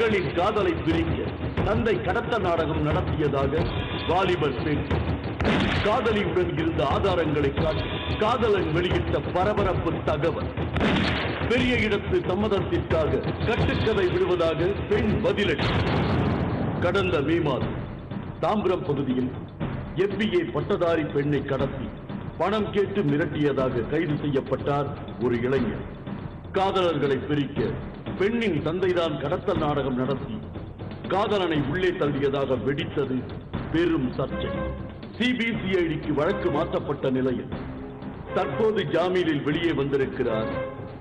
மகளின் காதலை பிரிக்க தந்தை கடத்தல் நாடகம் நடத்தியதாக வாலிபர் பெண் காதலியுடன் இருந்த ஆதாரங்களை காட்டி காதலன் வெளியிட்ட பரபரப்பு தகவல். பெரிய இடத்து சம்மதத்திற்காக கட்டுக்கதை விடுவதாக பெண் பதிலடி. கடந்த மே மாதம் தாம்பரம் பகுதியில் MBA பட்டதாரி பெண்ணை கடத்தி பணம் கேட்டு மிரட்டியதாக கைது செய்யப்பட்டார் ஒரு இளைஞர். காதலர்களை பிரிக்க பெண்ணின் தந்தைதான் கடத்தல் நாடகம் நடத்தி காதலனை உள்ளே தள்ளியதாக வெடித்தது பெரும் சர்ச்சை. CBCIDக்கு வழக்கு மாற்றப்பட்ட நிலையில் தற்போது ஜாமீனில் வெளியே வந்திருக்கிறார்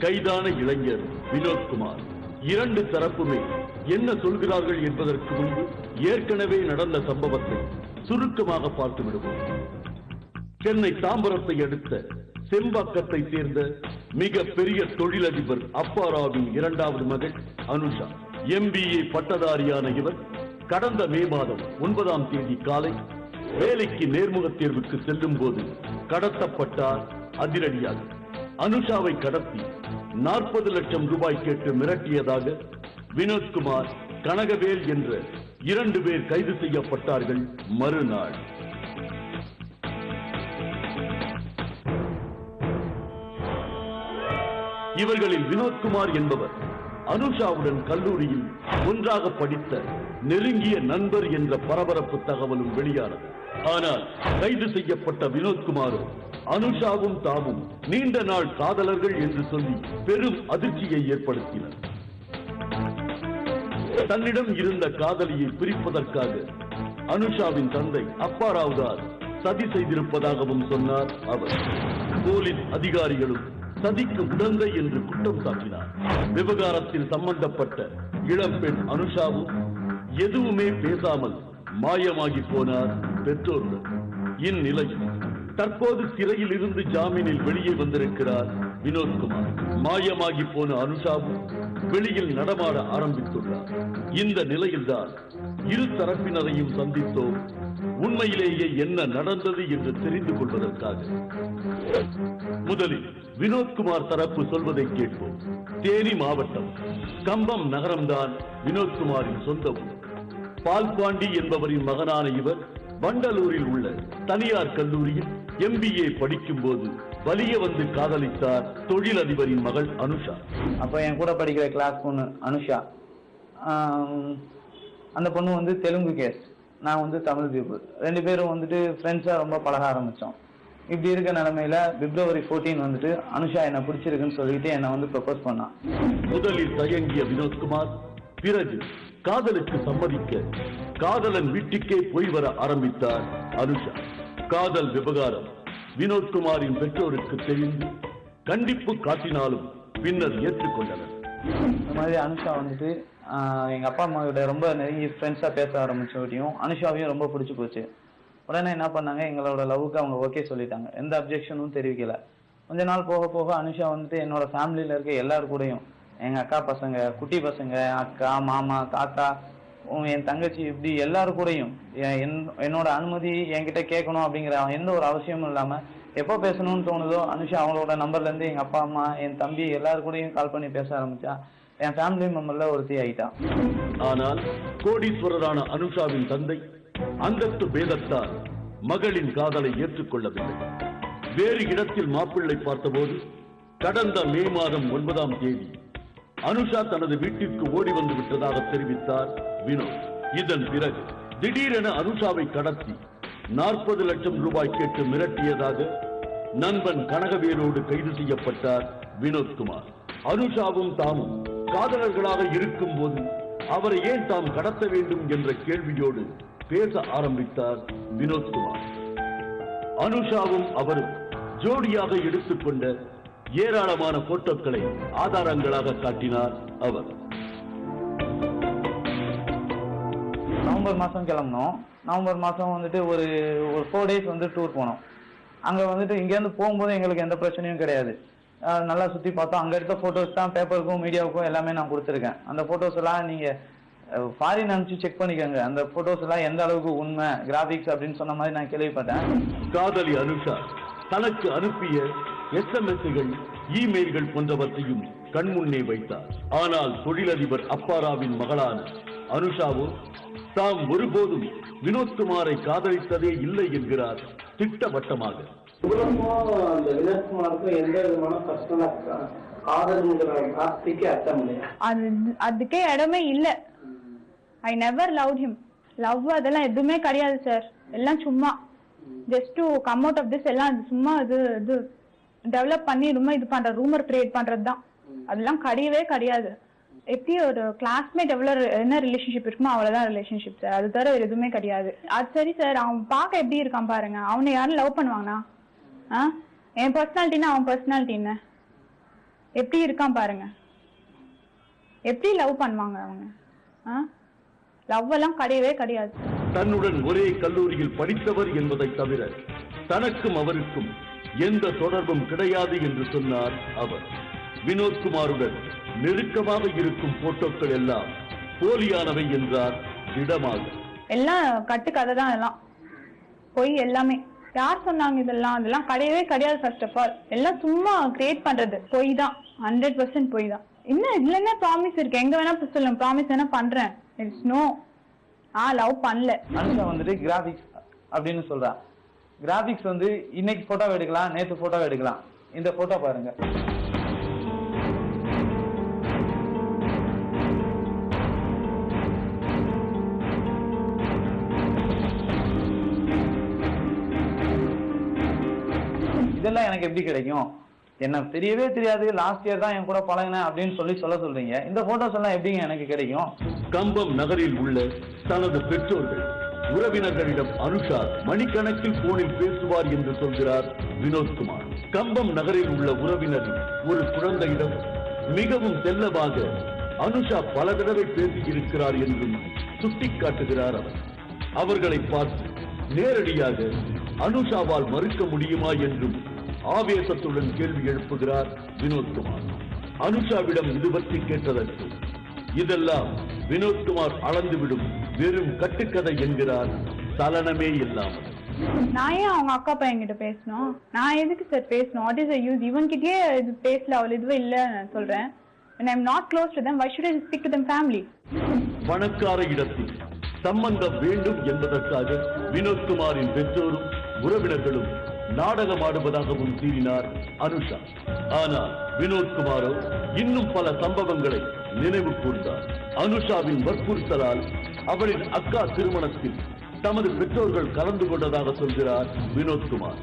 கைதான இளைஞர் வினோத்குமார். இரண்டு தரப்புமே என்ன சொல்கிறார்கள் என்பதற்கு முன்பு ஏற்கனவே நடந்த சம்பவத்தை சுருக்கமாக பார்த்து விடுவோம். சென்னை தாம்பரத்தை அடுத்த செம்பாக்கத்தை சேர்ந்த மிக பெரிய தொழிலதிபர் அப்பாராவின் இரண்டாவது மகள் அனுஷா. MBA பட்டதாரியான இவர் கடந்த மே மாதம் 9ஆம் தேதி காலை வேலைக்கு நேர்முக தேர்வுக்கு செல்லும் போது கடத்தப்பட்டார் அதிரடியாக. அனுஷாவை கடத்தி 40 லட்சம் ரூபாய் கேட்டு மிரட்டியதாக வினோத்குமார், கனகவேல் என்ற 2 பேர் கைது செய்யப்பட்டார்கள். மறுநாள் இவர்களில் வினோத்குமார் என்பவர் அனுஷாவுடன் கல்லூரியில் ஒன்றாக படித்த நெருங்கிய நண்பர் என்ற பரபரப்பு தகவலும் வெளியானது. ஆனால் கைது செய்யப்பட்ட வினோத்குமாரோ அனுஷாவும் தாமும் நீண்ட நாள் காதலர்கள் என்று சொல்லி பெரும் அதிர்ச்சியை ஏற்படுத்தினர். தன்னிடம் இருந்த காதலியை பிரிப்பதற்காக அனுஷாவின் தந்தை அப்பாராவ்தார் சதி செய்திருப்பதாகவும் சொன்னார் அவர். போலீஸ் அதிகாரிகளும் சதிக்கு உடந்தை என்று குற்றம் சாட்டினார். விவகாரத்தில் சம்பந்தப்பட்ட இளம்பெண் அனுஷாவும் எதுவுமே பேசாமல் மாயமாகி போனார் பெற்றோருடன். இந்நிலையில் தற்போது சிறையில் இருந்து ஜாமீனில் வெளியே வந்திருக்கிறார் வினோத்குமார். மாயமாகி போன அனுஷாவும் வெளியில் நடமாட ஆரம்பித்துள்ளார். இந்த நிலையில்தான் இரு தரப்பினரையும் சந்தித்தோம். உண்மையிலேயே என்ன நடந்தது என்று தெரிந்து கொள்வதற்காக முதலில் வினோத்குமார் தரப்பு சொல்வதை கேட்போம். தேனி மாவட்டம் கம்பம் நகரம்தான் வினோத்குமாரின் சொந்த ஊர். பால்பாண்டி என்பவரின் மகனான இவர் வண்டலூரில் உள்ள தனியார் கல்லூரியில் MBA படிக்கும் போது வலிய வந்து காதலித்தார் தொழிலதிபரின் மகள் அனுஷா. அப்ப என் கூட படிக்கிற கிளாஸ் பொண்ணு அனுஷா, அந்த பொண்ணு வந்து தெலுங்கு கேஸ், நான் வந்து தமிழ் பீப்புள். 2 பேரும் வந்துட்டு ஃப்ரெண்ட்ஸா ரொம்ப பழக ஆரம்பிச்சோம். இப்படி இருக்க நிலைமையில February 14 வந்துட்டு அனுஷா என்ன பிடிச்சிருக்குன்னு சொல்லிட்டு என்ன வந்து ப்ரப்போஸ் பண்ணான். முதலில் தயங்கிய வினோத்குமார் பிறகு காதலுக்கு சம்மதிக்க காதலன் வீட்டுக்கே போய் வர ஆரம்பித்தார் அனுஷா. காதல் விவகாரம் வினோத்குமாரின் பெற்றோருக்கு தெரிந்து கண்டிப்பு காட்டினாலும் பின்னர் ஏற்றுக்கொண்டனர். இந்த மாதிரி அனுஷா வந்துட்டு எங்க அப்பா அம்மாவோட ரொம்ப நெருங்கி ஃப்ரெண்ட்ஸா பேச ஆரம்பிச்சோடையும் அனுஷாவையும் ரொம்ப பிடிச்சி போச்சு. உடனே என்ன பண்ணாங்க, எங்களோட லவ்வுக்கு அவங்க ஓகே சொல்லிட்டாங்க. எந்த அப்ஜெக்ஷனும் தெரிவிக்கல. கொஞ்ச நாள் போக போக அனுஷா வந்துட்டு என்னோட ஃபேமிலியில இருக்க எல்லாரு கூடயும், எங்க அக்கா பசங்க, குட்டி பசங்க, அக்கா, மாமா, தாத்தா, என் தங்கச்சி, இப்படி எல்லாரு கூடயும் என்னோட அனுமதி என்கிட்ட கேட்கணும் அப்படிங்கிற எந்த ஒரு அவசியமும் இல்லாம எப்போ பேசணும்னு தோணுதோ அனுஷா அவங்களோட நம்பர்ல இருந்து எங்க அப்பா அம்மா, என் தம்பி எல்லாரு கூடயும் கால் பண்ணி பேச ஆரம்பிச்சா. என் ஃபேமிலி மெம்பர்ல ஒருத்தி ஆயிட்டான். ஆனால் கோடீஸ்வரரான அனுஷாவின் தந்தை அந்தஸ்து பேதத்தால் மகளின் காதலை ஏற்றுக்கொள்ளவில்லை. வேறு இடத்தில் மாப்பிள்ளை பார்த்தபோது கடந்த மே மாதம் 9ஆம் தேதி அனுஷா தனது வீட்டிற்கு ஓடி வந்து விட்டதாக தெரிவித்தார் வினோத். இதன் பிறகு திடீரென அனுஷாவை கடத்தி 40 லட்சம் ரூபாய் கேட்டு மிரட்டியதாக நண்பன் கனகவேலோடு கைது செய்யப்பட்டார் வினோத்குமார். அனுஷாவும் தாமும் காதலர்களாக இருக்கும் போது அவரை ஏன் தாம் கடத்த வேண்டும் என்ற கேள்வியோடு பேச ஆரம்பித்தார் வினோத்குமார். அனுஷாவும் அவரும் ஜோடியாக எடுத்துக்கொண்ட ஏராளமான போட்டோக்களை ஆதாரங்களாக காட்டினார் அவர். நவம்பர் மாசம் கிளம்பினோம். நவம்பர் மாசம் வந்துட்டு ஒரு 4 days வந்து டூர் போனோம். அங்க வந்துட்டு இங்கேருந்து போகும்போது எங்களுக்கு எந்த பிரச்சனையும் கிடையாது. நல்லா சுத்தி பார்த்தோம். அங்க எடுத்த போட்டோஸ் தான் பேப்பருக்கும் மீடியாவுக்கும் எல்லாமே நான் கொடுத்துருக்கேன். அந்த போட்டோஸ் எல்லாம் நீங்க ஃபாரின் அனுப்பிச்சு செக் பண்ணிக்கோங்க. அந்த போட்டோஸ் எல்லாம் எந்த அளவுக்கு உண்மை, கிராபிக்ஸ் அப்படின்னு சொன்ன மாதிரி நான் கேள்விப்பட்டேன். காதலி அனுஷா தனக்கு அனுப்பிய SMS-கள், இமெயில்கள் போன்றவற்றையும் கண்முன்னே வைத்தார். ஆனால் தொழிலதிபர் அப்பாராவின் மகளான அனுஷாவோ தாம் ஒருபோதும் வினோத்குமாரை காதலித்ததே இல்லை என்கிறார் திட்டவட்டமாக. அந்த வினோத்குமாருக்கும் எந்த விதமான பர்சனல் காதல்ங்கிற வார்த்தைக்கு அர்த்தம் இல்லையா? அதுக்கே இடமே இல்ல. I never love him. Love அதெல்லாம் எதுவுமே கிடையாது சார். எல்லாம் சும்மா just to come out of this. எல்லாம் சும்மா இது டெவலப் பண்ணி ரொம்ப இது பண்ற ரூமர் கிரியேட் பண்றதுதான். அதெல்லாம் கிடையவே கிடையாது. எப்படி ஒரு கிளாஸ்மேட் எவ்வளவு என்ன ரிலேஷன்ஷிப் இருக்குமோ அவ்வளவுதான் ரிலேஷன்ஷிப் சார். அது தவிர எதுவுமே கிடையாது. அது சரி சார், அவன் பார்க்க எப்படி இருக்கான் பாருங்க. அவனை யாரும் லவ் பண்ணுவாங்கண்ணா? என் பர்சனாலிட்டின்னா அவன் பர்சனாலிட்டி என்ன எப்படி இருக்கான் பாருங்க. எப்படி லவ் பண்ணுவாங்க அவங்க? லவ் எல்லாம் கிடையவே கிடையாது. தன்னுடன் ஒரே கல்லூரியில் படித்தவர் என்பதை தவிர தனக்கும் அவருக்கும் எந்த தொடர்பும் கிடையாது என்று சொன்னார் அவர். வினோத்குமாருடன் நெருக்கமாக இருக்கும் போட்டோக்கள் எல்லாம் போலியானவை என்றார் திடமாக. எல்லாம் கட்டுக்கதை தான், எல்லாம் பொய் எல்லாமே. யார் சொன்னாங்க இதெல்லாம்? அதெல்லாம் கிடையவே கிடையாது. ஃபர்ஸ்ட் ஆஃப் ஆல் எல்லாம் சும்மா கிரியேட் பண்றது. பொய் தான், 100% பொய் தான். இன்னும் இதுல என்ன ப்ராமிஸ் இருக்கு? எங்க வேணா சொல்லுங்க, ப்ராமிஸ் வேணா பண்றேன். It's no. லவ் பண்ணல. அனுஷா வந்துட்டு கிராபிக்ஸ் அப்படின்னு சொல்றா. கிராபிக்ஸ் வந்து இன்னைக்கு போட்டோ எடுக்கலாம், நேத்து போட்டோ எடுக்கலாம். இந்த போட்டோ பாருங்க. இதெல்லாம் எனக்கு எப்படி கிடைக்கும்? என்ன தெரியவே தெரியாது, லாஸ்ட் இயர் தான் என் கூட பழகினேன் அப்படின்னு சொல்ல சொல்றீங்க. இந்த போட்டோஸ் எல்லாம் எப்படிங்க எனக்கு கிடைக்கும்? கம்பம் நகரில் உள்ள தனது பெற்றோர்கள் உறவினர்களிடம் அனுஷா மணிக்கணக்கில் போனில் பேசுவார் என்று சொல்கிறார் வினோத்குமார். கம்பம் நகரில் உள்ள உறவினரின் ஒரு குழந்தையிடம் மிகவும் செல்லமாக அனுஷா பல தடவை பேசியிருக்கிறார் என்றும் சுட்டிக்காட்டுகிறார் அவர். அவர்களை பார்த்து நேரடியாக அனுஷாவால் மறுக்க முடியுமா என்றும் ஆவேசத்துடன் கேள்வி எழுப்புகிறார் வினோத்குமார். அனுஷாவிடம் இது பற்றி கேட்டதற்கு இதெல்லாம் வினோத்குமார் அளந்துவிடும் வெறும் கட்டுக்கதை என்கிறார் சலனமே இல்லாமல். நான் ஏன் அவங்க அக்கா பையன் கிட்ட பேசணும்? நான் எதுக்கு சார் பேசணும்? What is the use? இவன் கிட்டயே இது பேசல, அவள் இதுவே இல்ல சொல்றேன். and I'm not close to them, why should I speak to them family? பணக்கார இடத்தில் சம்பந்தம் வேண்டும் என்பதற்காக வினோத்குமாரின் பெற்றோரும் உறவினர்களும் நாடகமாடுவதாகவும் கூறினார் அனுஷா. ஆனால் வினோத்குமாரோ இன்னும் பல சம்பவங்களை நினைவு கூர்ந்தார். அனுஷாவின் வற்புறுத்தலால் அவளின் அக்கா திருமணத்தில் தமது பெற்றோர்கள் கலந்து கொண்டதாக சொல்கிறார் வினோத்குமார்.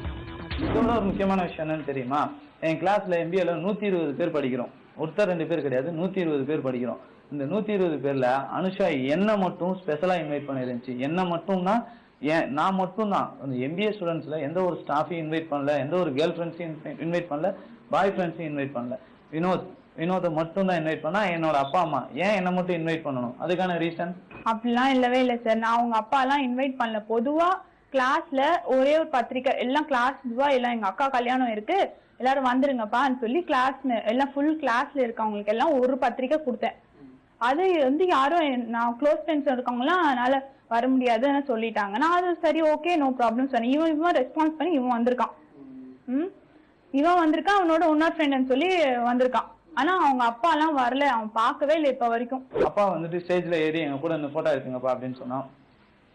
இதோட ஒரு முக்கியமான விஷயம் என்னன்னு தெரியுமா? என் கிளாஸ்ல MBA 120 பேர் படிக்கிறோம். ஒருத்தர் 2 பேர் கிடையாது, 120 பேர் படிக்கிறோம். இந்த 120 பேர்ல அனுஷா என்ன மட்டும் ஸ்பெஷலா இன்வைட் பண்ணிருந்துச்சு. என்ன மட்டும்னா நான் மட்டும் தான். அந்த MBA ஸ்டூடெண்ட்ஸ்ல எந்த ஒரு ஸ்டாஃபையும் இன்வைட் பண்ணல, எந்த ஒரு கேர்ள் ஃப்ரெண்ட்ஸையும் இன்வைட் பண்ணல, பாய் ஃப்ரெண்ட்ஸையும் இன்வைட் பண்ணல. வினோதை மட்டும் தான் இன்வைட் பண்ணா. என்னோட அப்பா அம்மா ஏன் என்ன மட்டும் இன்வைட் பண்ணணும்? அதுக்கான ரீசன் அப்படிலாம் இல்லவே இல்லை சார். நான் அவங்க அப்பா எல்லாம் இன்வைட் பண்ணல. பொதுவா கிளாஸ்ல ஒரே ஒரு பத்திரிக்கை, எல்லாம் கிளாஸ் இதுவா எல்லாம் எங்க அக்கா கல்யாணம் இருக்கு எல்லாரும் வந்துருங்கப்பான்னு சொல்லி கிளாஸ் எல்லாம் ஃபுல் கிளாஸ்ல இருக்கவங்களுக்கு எல்லாம் ஒரு பத்திரிக்கை கொடுத்தேன். அது வந்து யாரும் நான் க்ளோஸ் ஃப்ரெண்ட்ஸ் இருக்கவங்களாம் அதனால வர முடியாதுன்னு சொல்லிட்டாங்க. நான் அது சரி ஓகே நோ ப்ராப்ளம் சொன்னேன். இவன் ரெஸ்பான்ஸ் பண்ணி இவன் வந்திருக்கான். இவன் வந்திருக்கான், அவனோட இன்னொரு ஃப்ரெண்ட்னு சொல்லி வந்திருக்கான். ஆனா அவங்க அப்பா எல்லாம் வரல, அவன் பார்க்கவே இல்லை இப்ப வரைக்கும். அப்பா வந்துட்டு ஸ்டேஜ்ல ஏறி எங்க கூட இந்த போட்டோ எடுத்துங்கப்பா அப்படின்னு சொன்னான்.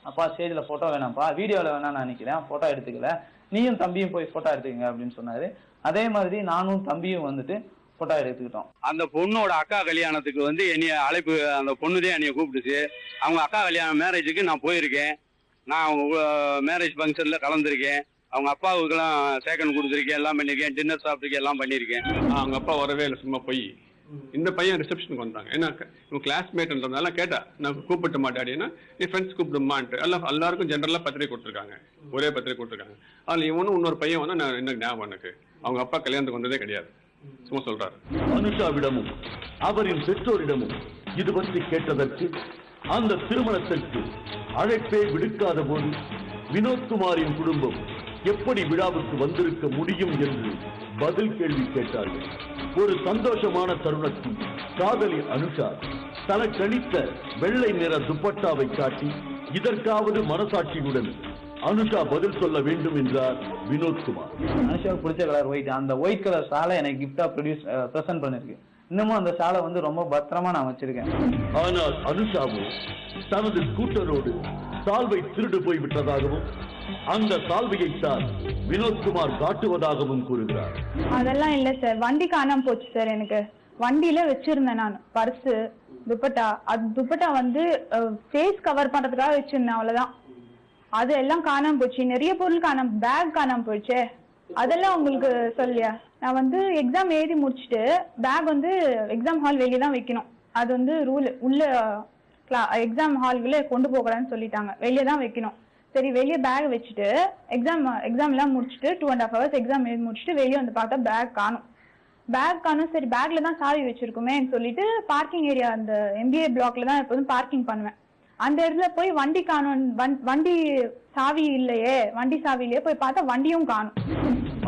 அப்பா ஸ்டேஜ்ல போட்டோ வேணாம்ப்பா, வீடியோல வேணா நான் நினைக்கிறேன், போட்டோ எடுத்துக்கல, நீயும் தம்பியும் போய் போட்டோ எடுத்துக்கங்க அப்படின்னு சொன்னாரு. அதே மாதிரி நானும் தம்பியும் வந்துட்டு போட்டோ எடுத்துக்கிட்டோம். அந்த பொண்ணோட அக்கா கல்யாணத்துக்கு வந்து என்னைய அழைப்பு, அந்த பொண்ணுதே என்னைய கூப்பிட்டுச்சு. அவங்க அக்கா கல்யாணம் மேரேஜுக்கு நான் போயிருக்கேன். நான் அவங்க மேரேஜ் ஃபங்க்ஷன்ல கலந்துருக்கேன். அவங்க அப்பாவுக்கெல்லாம் சேகன் கொடுத்துருக்கேன், எல்லாம் பண்ணியிருக்கேன், டின்னர் சாப்பிட்டுருக்கேன், எல்லாம் பண்ணியிருக்கேன். அவங்க அப்பா வரவே இல்லை, சும்மா போய் இந்த பையன் ரிசப்ஷனுக்கு வந்தாங்க. ஏன்னா இவங்க கிளாஸ்மேட்ன்றதுனால கேட்டா நான் கூப்பிட்டு மாட்டாடினா நீ ஃப்ரெண்ட்ஸ் கூப்பிடுமான்ட்டு எல்லாருக்கும் ஜென்ரலாக பத்திரிகை கொடுத்துருக்காங்க, ஒரே பத்திரிகை கொடுத்துருக்காங்க. அதில் இவனும் இன்னொரு பையன் வந்து நான் என்ன ஞாபகம் எனக்கு அவங்க அப்பா கல்யாணத்துக்கு வந்ததே கிடையாது, சும்மா சொல்றாரு. அனுஷாவிடமும் அவரின் பெற்றோரிடமும் இது பற்றி கேட்டதற்கு அந்த திருமணத்திற்கு அழைப்பே விடுக்காத போது வினோத்குமாரின் குடும்பம் எப்படி விழாவுக்கு வந்திருக்க முடியும் என்று பதில் கேள்வி கேட்டார்கள். ஒரு சந்தோஷமான தருணத்தில் காதலி அனுஷா தனக்கணித்த வெள்ளை நிற துப்பட்டாவை காட்டி இதற்காவது மனசாட்சியுடன் அனுஷா பதில் சொல்ல வேண்டும் என்றார் வினோத்குமார். அனுஷாவுக்கு பிடிச்ச கலர் ஒயிட். அந்த ஒயிட் கலர் சாலை எனக்கு கிஃப்டா பிரசன்ட் பண்ணிருக்கு. இன்னமும் அந்த ஷாலை வந்து ரொம்ப பத்திரமா நான் வச்சிருக்கேன். ஆனால் அனுஷாவோ தனது ஸ்கூட்டரோடு சால்வை திருடு போய்விட்டதாகவும் அந்த சால்வையைத்தான் வினோத்குமார் காட்டுவதாகவும் கூறுகிறார். அதெல்லாம் இல்ல சார், வண்டி காணாம போச்சு சார். எனக்கு வண்டியில வச்சிருந்தேன் நான் பர்ஸு, துப்பட்டா. அது துப்பட்டா வந்து ஃபேஸ் கவர் பண்றதுக்காக வச்சிருந்தேன், அவ்வளவுதான். அது எல்லாம் காணாம போச்சு. நிறைய பொருள் காணாம, பேக் காணாம போயிடுச்சே. அதெல்லாம் உங்களுக்கு சொல்லியா? நான் வந்து எக்ஸாம் எழுதி முடிச்சுட்டு பேக் வந்து எக்ஸாம் ஹால் வெளியே தான் வைக்கணும். அது வந்து ரூல். உள்ள எக்ஸாம் ஹால்குள்ளே கொண்டு போகக்கூடாதுன்னு சொல்லிட்டாங்க, வெளியே தான் வைக்கணும். சரி, வெளியே பேக் வச்சுட்டு எக்ஸாம் எல்லாம் முடிச்சுட்டு 2.5 hours எக்ஸாம் எழுதி முடிச்சுட்டு வெளியே வந்து பார்த்தா பேக் காணும். சரி, பேக்ல தான் சாவி வச்சிருக்குமேன்னு சொல்லிட்டு பார்க்கிங் ஏரியா, அந்த MBA பிளாக்ல தான் எப்போதும் பார்க்கிங் பண்ணுவேன். அந்த இடத்துல போய் வண்டி காணும், வண்டி சாவி இல்லையே, வண்டி சாவி இல்லையே, போய் பார்த்தா வண்டியும் காணும்.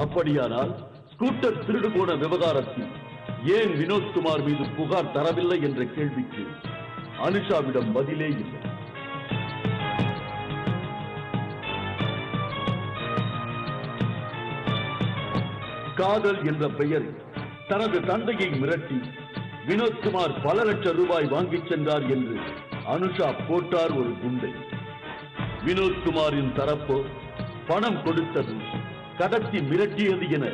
அப்படியானால் ஸ்கூட்டர் திருடு போன விவகாரத்தில் ஏன் வினோத்குமார் மீது புகார் தரவில்லை என்ற கேள்விக்கு அனுஷாவிடம் பதிலே இல்லை. காதல் என்ற பெயரில் தனது தந்தையை மிரட்டி வினோத்குமார் பல லட்சம் ரூபாய் வாங்கிச் சென்றார் என்று அனுஷா போட்டார் ஒரு குண்டை. வினோத்குமாரின் தரப்போ பணம் கொடுத்தது, கடத்தி மிரட்டியது என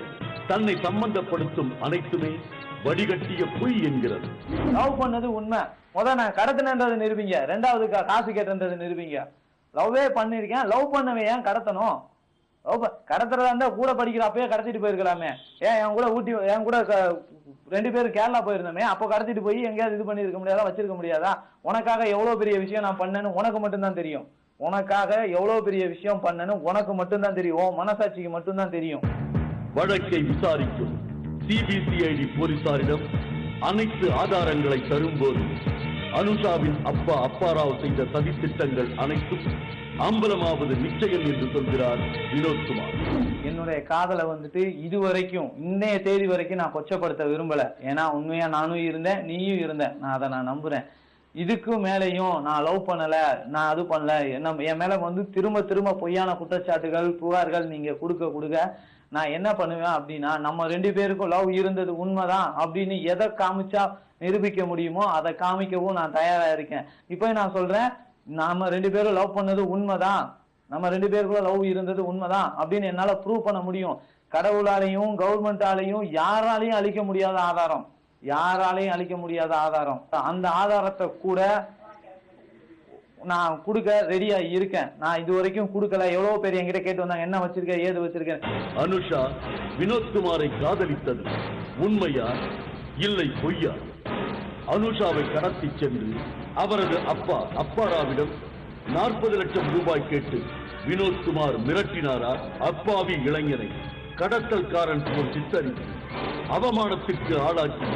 தன்னை சம்பந்தப்படுத்தும் அனைத்துமே வடிகட்டிய பொய் என்கிறது. லவ் பண்ணது உண்மை, நான் கடத்தினது நிரூபிங்க. ரெண்டாவது காசு கேட்டது நிரூபிங்க. லவ்வே பண்ணிருக்கேன், லவ் பண்ணவே ஏன் கடத்தணும்? கடத்துறதா இருந்தா கூட படிக்கிற அப்பயே கடத்திட்டு போயிருக்கலாமே. ஏன் என் கூட 2 பேரும் கேரளா போயிருந்தோமே, அப்போ கடத்திட்டு போய் எங்கேயாவது இது பண்ணிருக்க முடியாதா, வச்சிருக்க முடியாதா? உனக்காக எவ்வளவு பெரிய விஷயம் நான் பண்ணேன்னு உனக்கு மட்டும்தான் தெரியும். உனக்காக எவ்வளவு பெரிய விஷயம் பண்ணேன்னு உனக்கு மட்டும்தான் தெரியும், மனசாட்சிக்கு மட்டும்தான் தெரியும். வழக்கை விசாரிக்கும் CBCID போலீசாரிடம் அனைத்து ஆதாரங்களை தரும்போது அனுஷாவின் அப்பா அப்பாராவ் செய்த சதித்திட்டங்கள் அனைத்தும் அம்பலமாவது நிச்சயம் என்று சொல்கிறார் வினோத்குமார். என்னுடைய காதலை வந்துட்டு இதுவரைக்கும் இன்னைய தேதி வரைக்கும் நான் கொச்சப்படுத்த விரும்பல. ஏன்னா உண்மையா நானும் இருந்தேன், நீயும் இருந்த, நான் நம்புறேன். இதுக்கு மேலையும் நான் லவ் பண்ணல, நான் அது பண்ணல, என் மேல வந்து திரும்ப பொய்யான குற்றச்சாட்டுகள், புகார்கள் நீங்க கொடுக்க நான் என்ன பண்ணுவேன் அப்படின்னா, நம்ம 2 பேருக்கும் லவ் இருந்தது உண்மைதான் அப்படின்னு எதை காமிச்சா நிரூபிக்க முடியுமோ அதை காமிக்கவும் நான் தயாரா இருக்கேன். இப்போ நான் சொல்றேன், நாம 2 பேரும் லவ் பண்ணது உண்மைதான், நம்ம 2 பேருக்குள்ள லவ் இருந்தது உண்மைதான் அப்படின்னு என்னால ப்ரூவ் பண்ண முடியும். கடவுளாலையும் கவர்மெண்டாலையும் யாராலையும் அழிக்க முடியாத ஆதாரம், அந்த ஆதாரத்தை கூட நான் கொடுக்க ரெடியா இருக்கேன். நான் இது வரைக்கும் கொடுக்கல. எவ்வளவு பேர் என்கிட்ட கேட்டு வந்தாங்க, என்ன வச்சிருக்க, ஏது வச்சிருக்கேன். அனுஷா வினோத்குமாரை காதலித்தது உண்மையா இல்லை பொய்யா? அனுஷாவை கடத்தி சென்று அவரது அப்பா அப்பாராவிடம் 40 லட்சம் ரூபாய் கேட்டு வினோத்குமார் மிரட்டினாரா? அப்பாவி இளைஞனை கடத்தல்காரன் போல் சித்தரித்து அவமானத்திற்கு ஆளாக்கி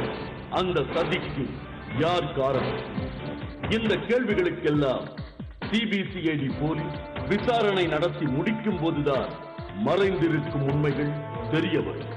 அந்த சதிக்கு யார் காரணம்? இந்த கேள்விகளுக்கெல்லாம் CBCID போலீஸ் விசாரணை நடத்தி முடிக்கும் போதுதான் மறைந்திருக்கும் உண்மைகள் தெரிய வரும்.